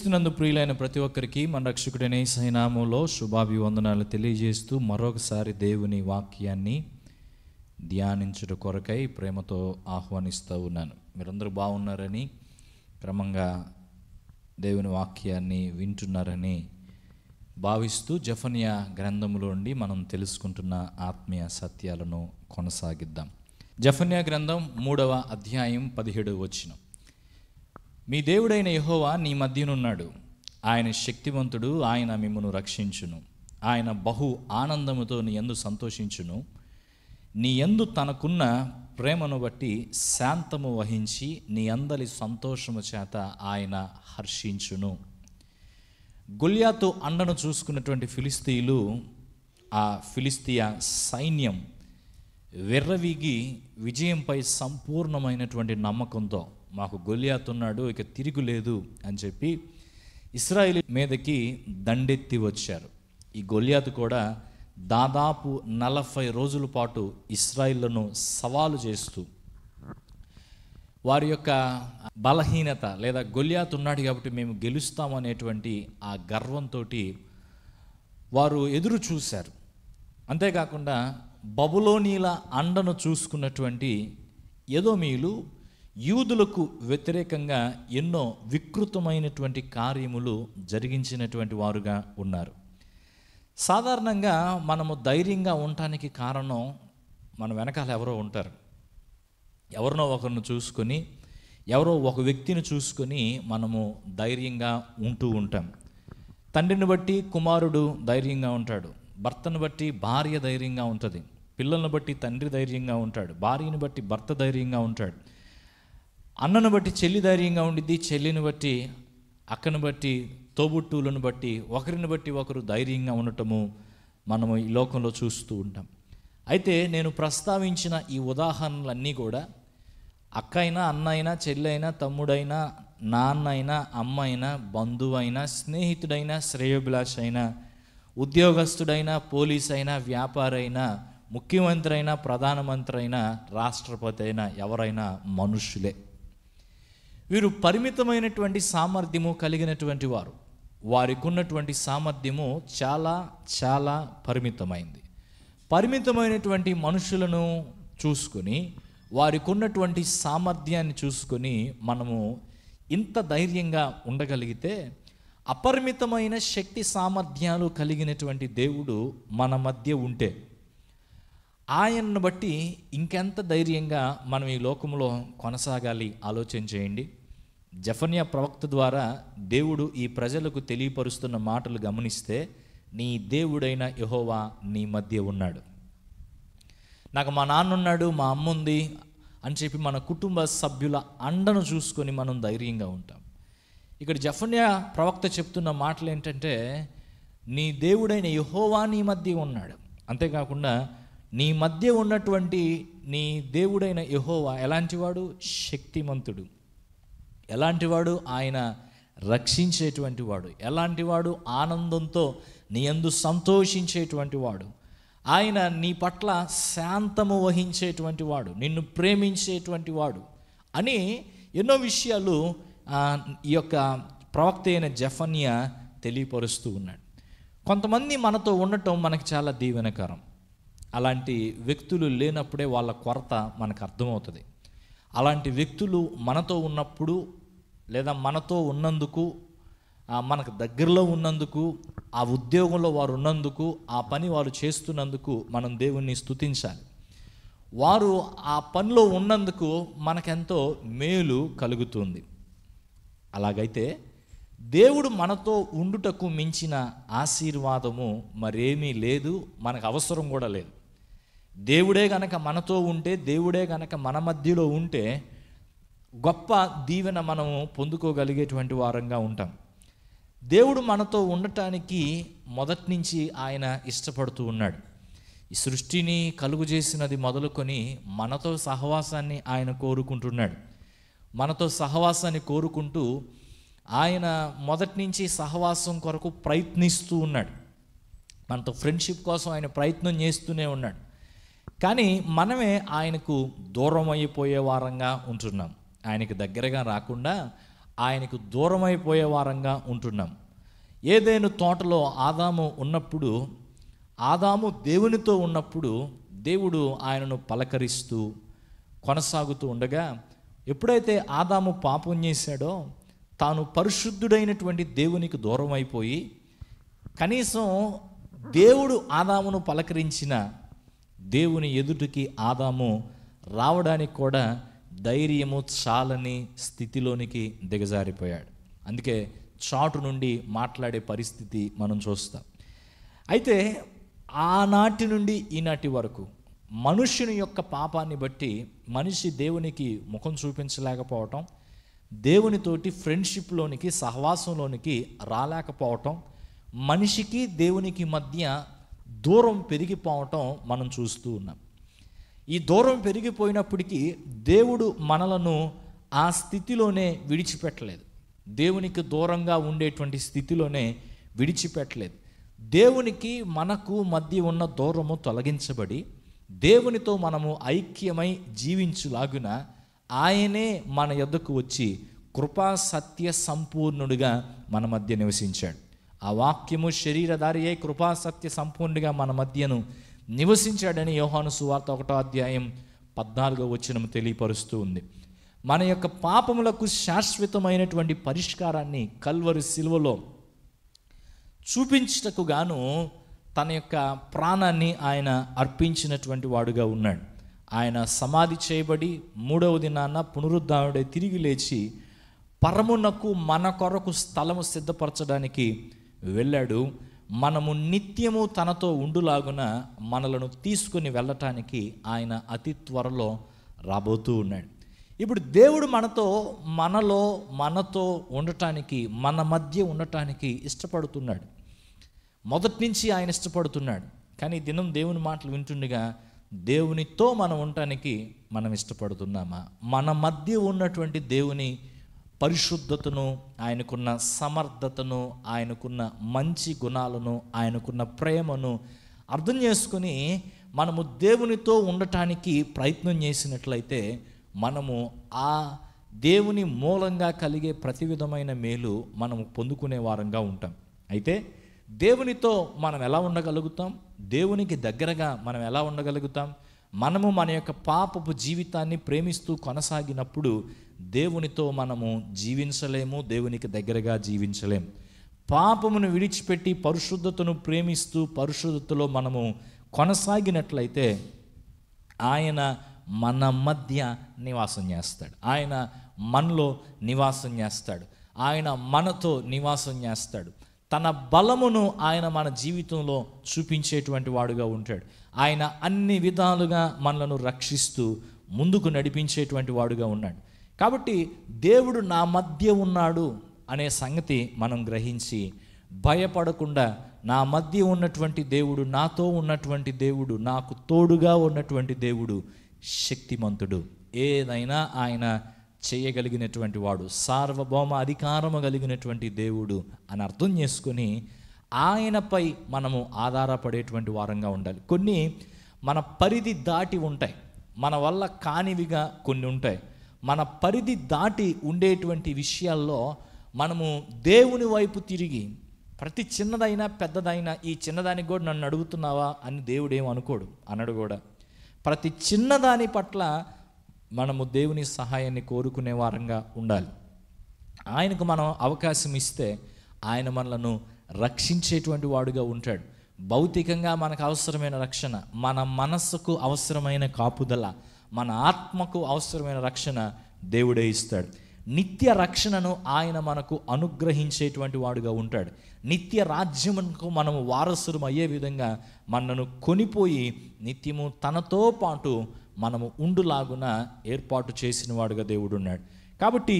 క్రీస్తునందు ప్రియులైన ప్రతి ఒక్కరికి మన రక్షకుడైన యేసయ్య నామములో శుభాభివందనాలు తెలియజేస్తూ మరొకసారి దేవుని వాక్యాన్ని ధ్యానించుట కొరకై ప్రేమతో ఆహ్వానిస్తూ ఉన్నాను. మీరందరూ బాగున్నారని, క్రమంగా దేవుని వాక్యాన్ని వింటున్నారని భావిస్తూ జెఫన్యా గ్రంథములో నుండి మనం తెలుసుకుంటున్న ఆత్మీయ సత్యాలను కొనసాగిద్దాం. జెఫన్యా గ్రంథం 3వ అధ్యాయం 17వ వచనం. మీ దేవుడైన యెహోవా నీ మధ్యనున్నాడు, ఆయన శక్తివంతుడు, ఆయన మిమ్మును రక్షించును, ఆయన బహు ఆనందముతో నీ యందు సంతోషించును, నీ యందు తనకున్న ప్రేమను బట్టి శాంతము వహించి నీ అందరి సంతోషము చేత ఆయన హర్షించును. గొల్యాతు అండను చూసుకున్నటువంటి ఫిలిస్తీయులు, ఆ ఫిలిస్తీయ సైన్యం వెర్రవీగి విజయంపై సంపూర్ణమైనటువంటి నమ్మకంతో మాకు గొల్యాతు ఉన్నాడు, ఇక తిరుగులేదు అని చెప్పి ఇశ్రాయేలు మీదకి దండెత్తి వచ్చారు. ఈ గొల్యాతు కూడా దాదాపు 40 రోజుల పాటు ఇశ్రాయేలును సవాలు చేస్తూ వారి యొక్క బలహీనత లేదా గొల్యాతు ఉన్నాడు కాబట్టి మేము గెలుస్తామనేటువంటి ఆ గర్వంతో వారు ఎదురు చూశారు. అంతేకాకుండా బబులోనీల అండను చూసుకున్నటువంటి ఎదోమీయులు యూదులకు వ్యతిరేకంగా ఎన్నో వికృతమైనటువంటి కార్యములు జరిగించినటువంటి వారుగా ఉన్నారు. సాధారణంగా మనము ధైర్యంగా ఉండటానికి కారణం మన వెనకాల ఎవరో ఉంటారు. ఎవరినో ఒకరిని చూసుకొని, ఎవరో ఒక వ్యక్తిని చూసుకొని మనము ధైర్యంగా ఉంటూ ఉంటాం. తండ్రిని బట్టి కుమారుడు ధైర్యంగా ఉంటాడు, భర్తను బట్టి భార్య ధైర్యంగా ఉంటుంది, పిల్లలను బట్టి తండ్రి ధైర్యంగా ఉంటాడు, భార్యను బట్టి భర్త ధైర్యంగా ఉంటాడు, అన్నను బట్టి చెల్లి ధైర్యంగా ఉండిద్ది, చెల్లిని బట్టి అక్కను బట్టి తోబుట్టువులను బట్టి ఒకరిని బట్టి ఒకరు ధైర్యంగా ఉండటము మనము ఈ లోకంలో చూస్తూ ఉంటాం. అయితే నేను ప్రస్తావించిన ఈ ఉదాహరణలన్నీ కూడా అక్క అయినా, అన్న అయినా, చెల్లి అయినా, తమ్ముడైనా, నాన్న అయినా, అమ్మ అయినా, బంధువైనా, స్నేహితుడైనా, శ్రేయోభిలాష అయినా, ఉద్యోగస్తుడైనా, పోలీస్ అయినా, వ్యాపారి అయినా, ముఖ్యమంత్రి అయినా, ప్రధానమంత్రి అయినా, రాష్ట్రపతి అయినా, ఎవరైనా మనుషులే. వీరు పరిమితమైనటువంటి సామర్థ్యము కలిగినటువంటి వారు. వారికి ఉన్నటువంటి సామర్థ్యము చాలా చాలా పరిమితమైంది. పరిమితమైనటువంటి మనుషులను చూసుకొని, వారికి ఉన్నటువంటి సామర్థ్యాన్ని చూసుకొని మనము ఇంత ధైర్యంగా ఉండగలిగితే, అపరిమితమైన శక్తి సామర్థ్యాలు కలిగినటువంటి దేవుడు మన మధ్య ఉంటే ఆయనను బట్టి ఇంకెంత ధైర్యంగా మనం ఈ లోకంలో కొనసాగాలి ఆలోచన చేయండి. జెఫన్యా ప్రవక్త ద్వారా దేవుడు ఈ ప్రజలకు తెలియపరుస్తున్న మాటలు గమనిస్తే, నీ దేవుడైన యెహోవా నీ మధ్య ఉన్నాడు. నాకు మా నాన్న ఉన్నాడు, మా అమ్మ ఉంది అని చెప్పి మన కుటుంబ సభ్యుల అండను చూసుకొని మనం ధైర్యంగా ఉంటాం. ఇక్కడ జెఫన్యా ప్రవక్త చెప్తున్న మాటలు ఏంటంటే, నీ దేవుడైన యెహోవా నీ మధ్య ఉన్నాడు. అంతేకాకుండా నీ మధ్య ఉన్నటువంటి నీ దేవుడైన యెహోవా ఎలాంటివాడు? శక్తిమంతుడు. ఎలాంటివాడు? ఆయన రక్షించేటువంటి వాడు. ఎలాంటివాడు? ఆనందంతో నీ యందు సంతోషించేటువంటి వాడు. ఆయన నీ పట్ల శాంతము వహించేటువంటి వాడు, నిన్ను ప్రేమించేటువంటి వాడు అని ఎన్నో విషయాలు ఈ యొక్క ప్రవక్త అయిన జెఫన్యా తెలియపరుస్తూ ఉన్నాడు. కొంతమంది మనతో ఉండటం మనకు చాలా దీవెనకరం. అలాంటి వ్యక్తులు లేనప్పుడే వాళ్ళ కొరత మనకు అర్థమవుతుంది. అలాంటి వ్యక్తులు మనతో ఉన్నప్పుడు లేదా మనతో ఉన్నందుకు, మనకు దగ్గరలో ఉన్నందుకు, ఆ ఉద్యోగంలో వారు ఉన్నందుకు, ఆ పని వారు చేస్తున్నందుకు మనం దేవుణ్ణి స్తుతించాలి. వారు ఆ పనిలో ఉన్నందుకు మనకెంతో మేలు కలుగుతుంది. అలాగైతే దేవుడు మనతో ఉండుటకు మించిన ఆశీర్వాదము మరేమీ లేదు, మనకు అవసరం కూడా లేదు. దేవుడే గనక మనతో ఉంటే, దేవుడే గనక మన మధ్యలో ఉంటే గొప్ప దీవెన మనము పొందుకోగలిగేటువంటి వారంగా ఉంటాం. దేవుడు మనతో ఉండటానికి మొదటి నుంచి ఆయన ఇష్టపడుతూ ఉన్నాడు. ఈ సృష్టిని కలుగు చేసినది మొదలుకొని మనతో సహవాసాన్ని ఆయన కోరుకుంటున్నాడు. మనతో సహవాసాన్ని కోరుకుంటూ ఆయన మొదటి నుంచి సహవాసం కొరకు ప్రయత్నిస్తూ ఉన్నాడు. మనతో ఫ్రెండ్షిప్ కోసం ఆయన ప్రయత్నం చేస్తూనే ఉన్నాడు. కానీ మనమే ఆయనకు దూరం అయిపోయే వారంగా ఉంటున్నాం. ఆయనకి దగ్గరగా రాకుండా ఆయనకు దూరం అయిపోయే వారంగా ఉంటున్నాం. ఏదైనా తోటలో ఆదాము దేవునితో ఉన్నప్పుడు దేవుడు ఆయనను పలకరిస్తూ కొనసాగుతూ ఉండగా, ఎప్పుడైతే ఆదాము పాపం చేశాడో తాను పరిశుద్ధుడైనటువంటి దేవునికి దూరం అయిపోయి, కనీసం దేవుడు ఆదామును పలకరించిన దేవుని ఎదుటికి ఆదాము రావడానికి కూడా ధైర్యము చాలని స్థితిలోనికి దిగజారిపోయాడు. అందుకే చాటు నుండి మాట్లాడే పరిస్థితి మనం చూస్తాం. అయితే ఆనాటి నుండి ఈనాటి వరకు మనుష్యుని యొక్క పాపాన్ని బట్టి మనిషి దేవునికి ముఖం చూపించలేకపోవటం, దేవునితోటి ఫ్రెండ్షిప్లోనికి సహవాసంలోనికి రాలేకపోవటం, మనిషికి దేవునికి మధ్య దూరం పెరిగిపోవటం మనం చూస్తూ ఉన్నాం. ఈ దూరం పెరిగిపోయినప్పటికీ దేవుడు మనలను ఆ స్థితిలోనే విడిచిపెట్టలేదు. దేవునికి దూరంగా ఉండేటువంటి స్థితిలోనే విడిచిపెట్టలేదు. దేవునికి మనకు మధ్య ఉన్న దూరము తొలగించబడి దేవునితో మనము ఐక్యమై జీవించులాగున ఆయనే మన యొద్దకు వచ్చి కృపా సత్య సంపూర్ణుడిగా మన మధ్య నివసించాడు. ఆ వాక్యము శరీరధారి అయి కృపా సత్య సంపూర్ణుడిగా మన మధ్యను నివసించాడని యోహాను సువార్త 1వ అధ్యాయం 14వ వచనం తెలియపరుస్తూ ఉంది. మన యొక్క పాపములకు శాశ్వతమైనటువంటి పరిష్కారాన్ని కల్వరి సిలువలో చూపించుటకు గాను తన యొక్క ప్రాణాన్ని ఆయన అర్పించినటువంటి వాడుగా ఉన్నాడు. ఆయన సమాధి చేయబడి 3వ దినాన పునరుద్ధానుడై తిరిగి లేచి పరమునకు మన కొరకు స్థలము సిద్ధపరచడానికి వెళ్ళాడు. మనము నిత్యము తనతో ఉండులాగున మనలను తీసుకుని వెళ్ళటానికి ఆయన అతి త్వరలో రాబోతూ ఉన్నాడు. ఇప్పుడు దేవుడు మనతో ఉండటానికి, మన మధ్య ఉండటానికి ఇష్టపడుతున్నాడు. మొదటి నుంచి ఆయన ఇష్టపడుతున్నాడు. కానీ దినం దేవుని మాటలు వింటుండగా దేవునితో మనం ఉండటానికి మనం ఇష్టపడుతున్నామా? మన మధ్య ఉన్నటువంటి దేవుని పరిశుద్ధతను, ఆయనకున్న సమర్థతను, ఆయనకున్న మంచి గుణాలను, ఆయనకున్న ప్రేమను అర్థం చేసుకుని మనము దేవునితో ఉండటానికి ప్రయత్నం చేసినట్లయితే మనము ఆ దేవుని మూలంగా కలిగే ప్రతి విధమైన మేలు మనము పొందుకునే వారంగా ఉంటాం. అయితే దేవునితో మనం ఎలా ఉండగలుగుతాం? దేవునికి దగ్గరగా మనం ఎలా ఉండగలుగుతాం? మనము మన యొక్క పాపపు జీవితాన్ని ప్రేమిస్తూ కొనసాగినప్పుడు దేవునితో మనము జీవించలేము, దేవునికి దగ్గరగా జీవించలేము. పాపమును విడిచిపెట్టి పరిశుద్ధతను ప్రేమిస్తూ పరిశుద్ధతలో మనము కొనసాగినట్లయితే ఆయన మన మధ్య నివాసం చేస్తాడు. ఆయన మనలో నివాసం చేస్తాడు. ఆయన మనతో నివాసం చేస్తాడు. తన బలమును ఆయన మన జీవితంలో చూపించేటువంటి వాడుగా ఉంటాడు. ఆయన అన్ని విధాలుగా మనలను రక్షిస్తూ ముందుకు నడిపించేటువంటి వాడుగా ఉన్నాడు. కాబట్టి దేవుడు నా మధ్య ఉన్నాడు అనే సంగతి మనం గ్రహించి భయపడకుండా, నా మధ్య ఉన్నటువంటి దేవుడు, నాతో ఉన్నటువంటి దేవుడు, నాకు తోడుగా ఉన్నటువంటి దేవుడు శక్తిమంతుడు, ఏదైనా ఆయన చేయగలిగినటువంటి వాడు, సార్వభౌమ అధికారము కలిగినటువంటి దేవుడు అని అర్థం చేసుకొని ఆయనపై మనము ఆధారపడేటువంటి వారంగా ఉండాలి. కొన్ని మన పరిధి దాటి ఉంటాయి, మన వల్ల కానివిగా కొన్ని ఉంటాయి. మన పరిధి దాటి ఉండేటువంటి విషయాల్లో మనము దేవుని వైపు తిరిగి ప్రతి చిన్నదైనా పెద్దదైనా, ఈ చిన్నదానికి కూడా నన్ను అడుగుతున్నావా అని దేవుడు ఏం అనుకోడు, అనడు కూడా. ప్రతి చిన్నదాని పట్ల మనము దేవుని సహాయాన్ని కోరుకునే వారంగా ఉండాలి. ఆయనకు మనం అవకాశం ఇస్తే ఆయన మనలను రక్షించేటువంటి వాడుగా ఉంటాడు. భౌతికంగా మనకు అవసరమైన రక్షణ, మన మనస్సుకు అవసరమైన కాపుదల, మన ఆత్మకు అవసరమైన రక్షణ దేవుడే ఇస్తాడు. నిత్య రక్షణను ఆయన మనకు అనుగ్రహించేటువంటి వాడుగా ఉంటాడు. నిత్య రాజ్యమునకు మనము వారసులం అయ్యే విధంగా మనను కొనిపోయి నిత్యము తనతో పాటు మనము ఉండులాగున ఏర్పాటు చేసిన వాడుగా దేవుడు ఉన్నాడు. కాబట్టి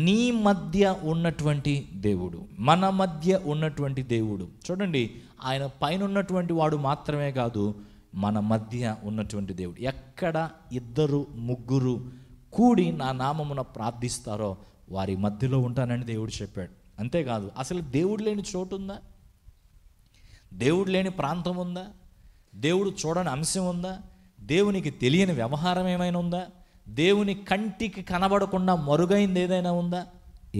నీ మధ్య ఉన్నటువంటి దేవుడు, మన మధ్య ఉన్నటువంటి దేవుడు, చూడండి, ఆయన పైన ఉన్నటువంటి వాడు మాత్రమే కాదు, మన మధ్య ఉన్నటువంటి దేవుడు. ఎక్కడ 2-3 కూడి నా నామమున ప్రార్థిస్తారో వారి మధ్యలో ఉంటానని దేవుడు చెప్పాడు. అంతేకాదు, అసలు దేవుడు లేని చోటు ఉందా? దేవుడు లేని ప్రాంతం ఉందా? దేవుడు చూడని అంశం ఉందా? దేవునికి తెలియని వ్యవహారం ఏమైనా ఉందా? దేవుని కంటికి కనబడకుండా మరుగైంది ఏదైనా ఉందా?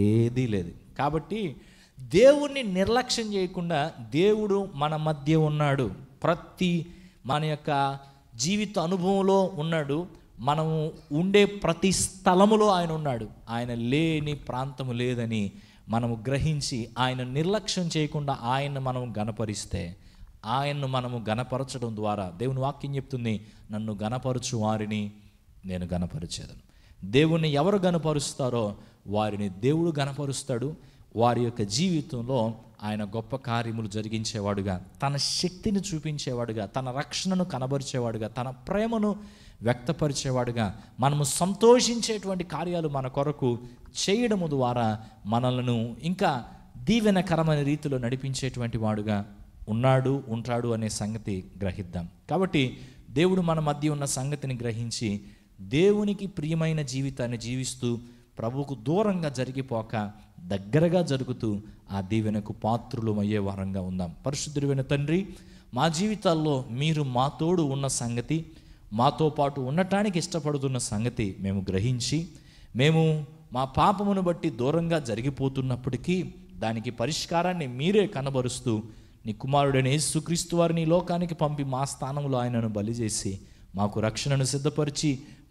ఏదీ లేదు. కాబట్టి దేవుణ్ణి నిర్లక్ష్యం చేయకుండా దేవుడు మన మధ్య ఉన్నాడు. ప్రతి మన యొక్క జీవిత అనుభవంలో ఉన్నాడు. మనము ఉండే ప్రతి స్థలములో ఆయన ఉన్నాడు. ఆయన లేని ప్రాంతము లేదని మనము గ్రహించి ఆయన నిర్లక్ష్యం చేయకుండా ఆయన్ను మనం గణపరిస్తే, ఆయన్ను మనము గణపరచడం ద్వారా దేవుని వాక్యం చెప్తుంది, నన్ను గణపరచు వారిని నేను గణపరిచేదను. దేవుణ్ణి ఎవరు గణపరుస్తారో వారిని దేవుడు గణపరుస్తాడు. వారి యొక్క జీవితంలో ఆయన గొప్ప కార్యములు జరిగించేవాడుగా, తన శక్తిని చూపించేవాడుగా, తన రక్షణను కనబరిచేవాడుగా, తన ప్రేమను వ్యక్తపరిచేవాడుగా, మనము సంతోషించేటువంటి కార్యాలు మన కొరకు చేయడము ద్వారా మనలను ఇంకా దీవెనకరమైన రీతిలో నడిపించేటువంటి వాడుగా ఉన్నాడు, ఉంటాడు అనే సంగతి గ్రహిద్దాం. కాబట్టి దేవుడు మన మధ్య ఉన్న సంగతిని గ్రహించి దేవునికి ప్రియమైన జీవితాన్ని జీవిస్తూ ప్రభువుకు దూరంగా జరిగిపోక దగ్గరగా జరుగుతూ ఆ దీవెనకు పాత్రులు అయ్యే వారంగా ఉందాం. పరిశుద్ధుడైన తండ్రి, మా జీవితాల్లో మీరు మా తోడు ఉన్న సంగతి, మాతో పాటు ఉండటానికి ఇష్టపడుతున్న సంగతి మేము గ్రహించి, మేము మా పాపమును బట్టి దూరంగా జరిగిపోతున్నప్పటికీ దానికి పరిష్కారాన్ని మీరే కనబరుస్తూ నీ కుమారుడైన యేసుక్రీస్తు వారిని ఈ లోకానికి పంపి మా స్థానంలో ఆయనను బలి చేసి మాకు రక్షణను సిద్ధపరిచి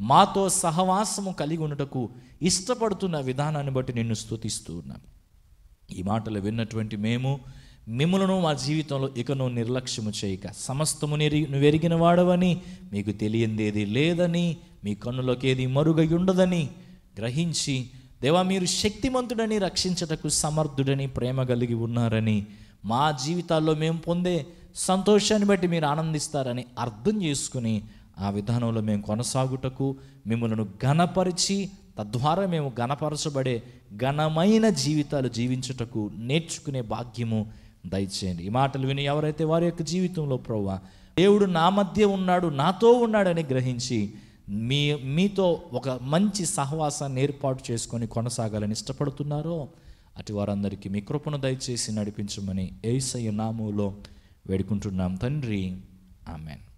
మాతో సహవాసము కలిగి ఉండటకు ఇష్టపడుతున్న విధానాన్ని బట్టి నిన్ను స్తుతిస్తూ ఉన్నాను. ఈ మాటలు విన్నటువంటి మేము మిమ్ములను మా జీవితంలో ఇకను నిర్లక్ష్యము చేయక, సమస్తము నువ్వు ఎరిగిన వాడవని, మీకు తెలియందేది లేదని, మీ కన్నులోకి ఏది మరుగై ఉండదని గ్రహించి, దేవా మీరు శక్తిమంతుడని, రక్షించటకు సమర్థుడని, ప్రేమ కలిగి ఉన్నారని, మా జీవితాల్లో మేము పొందే సంతోషాన్ని బట్టి మీరు ఆనందిస్తారని అర్థం చేసుకుని ఆ విధానంలో మేము కొనసాగుటకు, మిమ్మల్ని ఘనపరిచి తద్వారా మేము ఘనపరచబడే ఘనమైన జీవితాలు జీవించుటకు నేర్చుకునే భాగ్యము దయచేయండి. ఈ మాటలు విని ఎవరైతే వారి యొక్క జీవితంలో ప్రభువా దేవుడు నా మధ్య ఉన్నాడు, నాతో ఉన్నాడని గ్రహించి మీతో ఒక మంచి సహవాసాన్ని ఏర్పాటు చేసుకొని కొనసాగాలని ఇష్టపడుతున్నారో అటు వారందరికీ మీ కృపను దయచేసి నడిపించమని యేసయ్య నామములో వేడుకుంటున్నాం తండ్రి, ఆమెన్.